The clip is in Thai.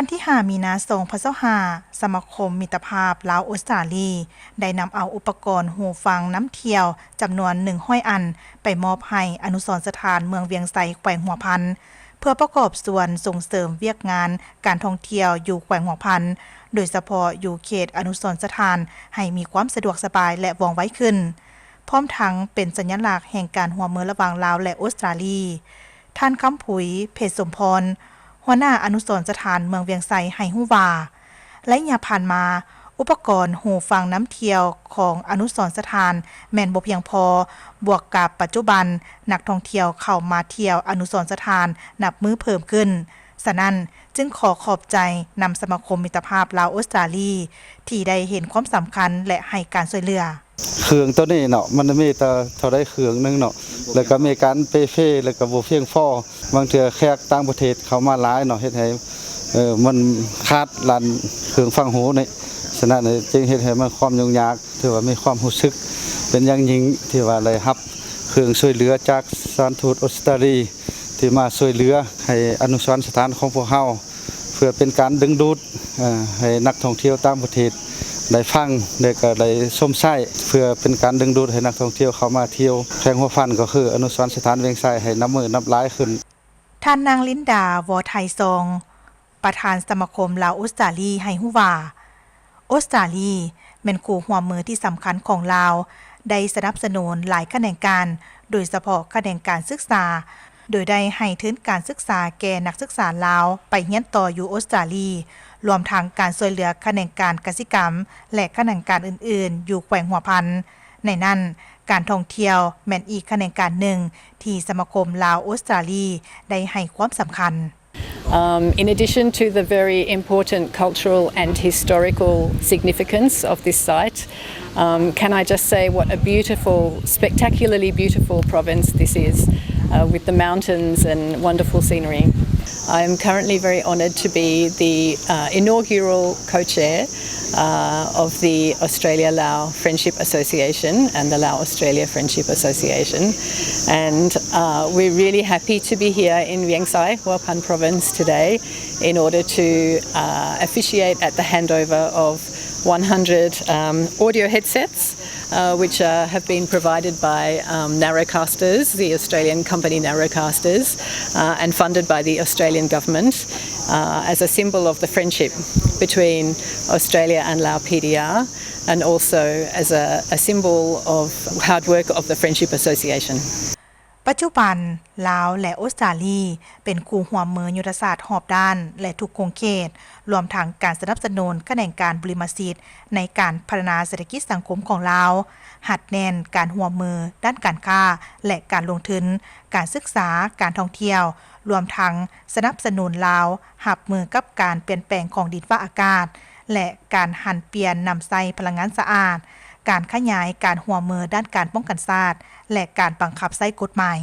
วันที่5มีนาคม2025สมาคมมิตรภาพลาวออสเตรเลียได้นำเอาอุปกรณ์หูฟังน้ำเที่ยวจำนวน100อันไปมอบให้อนุสรณ์สถานเมืองเวียงไสแขวงหัวพันเพื่อประกอบส่วนส่งเสริมเวียกงานการท่องเที่ยวอยู่แขวงหัวพันโดยเฉพาะอยู่เขตอนุสรณ์สถานให้มีความสะดวกสบายและว่องไวขึ้นพร้อมทั้งเป็นสัญลักษณ์แห่งการร่วมมือระหว่างลาวและออสเตรเลียท่านคำผุยเพชรสมพรหัวหน้าอนุสรณ์สถานเมืองเวียงไสให้ฮู้ว่าและอย่าผ่านมาอุปกรณ์หูฟังน้ำเที่ยวของอนุสรณ์สถานแม่นบ่เพียงพอบวกกับปัจจุบันนักท่องเที่ยวเข้ามาเที่ยวอนุสรณ์สถานนับมื้อเพิ่มขึ้นฉะนั้นจึงขอขอบใจนำสมาคมมิตรภาพลาวออสเตรเลียที่ได้เห็นความสำคัญและให้การช่วยเหลือเครื่องตัวนี้เนาะมันมีแต่เท่าได้เครื่องนึงเนาะแล้วก็มีการเปเฟแล้วก็บ่เพียงพอบางเทื่อแขกต่างประเทศเข้ามาหลายเนาะเฮ็ดให้มันขาดลันเครื่องฟังหูนี่ฉะนั้นจึงเฮ็ดให้มันความยุ่งยากถือว่ามีความรู้สึกเป็นอย่างยิ่งที่ว่าได้รับเครื่องช่วยเหลือจากสถานทูตออสเตรเลียที่มาช่วยเหลือให้อนุสรณ์สถานของพวกเฮาเพื่อเป็นการดึงดูดให้นักท่องเที่ยวต่างประเทศได้ฟังได้ก็ได้ชมไส้เพื่อเป็นการดึงดูดให้นักท่องเที่ยวเข้ามาเที่ยวแขวงหัวพันก็คืออนุสรณ์สถานเวียงไสให้นับมือนับหลายขึ้นท่านนางลินดาวอไทยซองประธานสมาคมลาวออสเตรเลียให้ฮู้ว่าออสเตรเลียเป็นคู่ร่วมมือที่สำคัญของลาวได้สนับสนุนหลายแขนงการโดยเฉพาะแขนงการศึกษาโดยได้ให้ทุนการศึกษาแก่นักศึกษาลาวไปเรียนต่ออยู่ออสเตรเลียรวมทั้งการช่วยเหลือแขนงการกสิกรรมและแขนงการอื่นๆอยู่แขวงหัวพันในนั้นการท่องเที่ยวแม่นอีกแขนงการหนึ่งที่สมาคมลาวออสเตรเลียได้ให้ความสำคัญIn addition to the very important cultural and historical significance of this site, can I just say what a beautiful, spectacularly beautiful province this is, with the mountains and wonderful scenery. I am currently very honoured to be the inaugural co-chair of the Australia-Lao Friendship Association and the Lao-Australia Friendship Association. And we're really happy to be here in Vieng Sai, Hua Pan Province today in order to officiate at the handover of 100 audio headsets which have been provided by Narrowcasters, the Australian company Narrowcasters, and funded by the Australian government as a symbol of the friendship between Australia and Lao PDR and also as a symbol of hard work of the Friendship Association. ปัจจุบันลาวและออสเตรเลียเป็นคู่ร่วมมือยุทธศาสตร์รอบด้านและทุกโครงเขตรวมทั้งการสนับสนุนแขนงการบริมสิทธิ์ในการพัฒนาเศรษฐกิจสังคมของลาวหัดแน่นการร่วมมือด้านการค้าและการลงทุนการศึกษาการท่องเที่ยวรวมทั้งสนับสนุนลาวรับมือกับการเปลี่ยนแปลงของดินฟ้าอากาศและการหันเปลี่ยนนำใช้พลังงานสะอาดการขยายการร่วมมือด้านการป้องกันชาติและการบังคับใช้กฎหมาย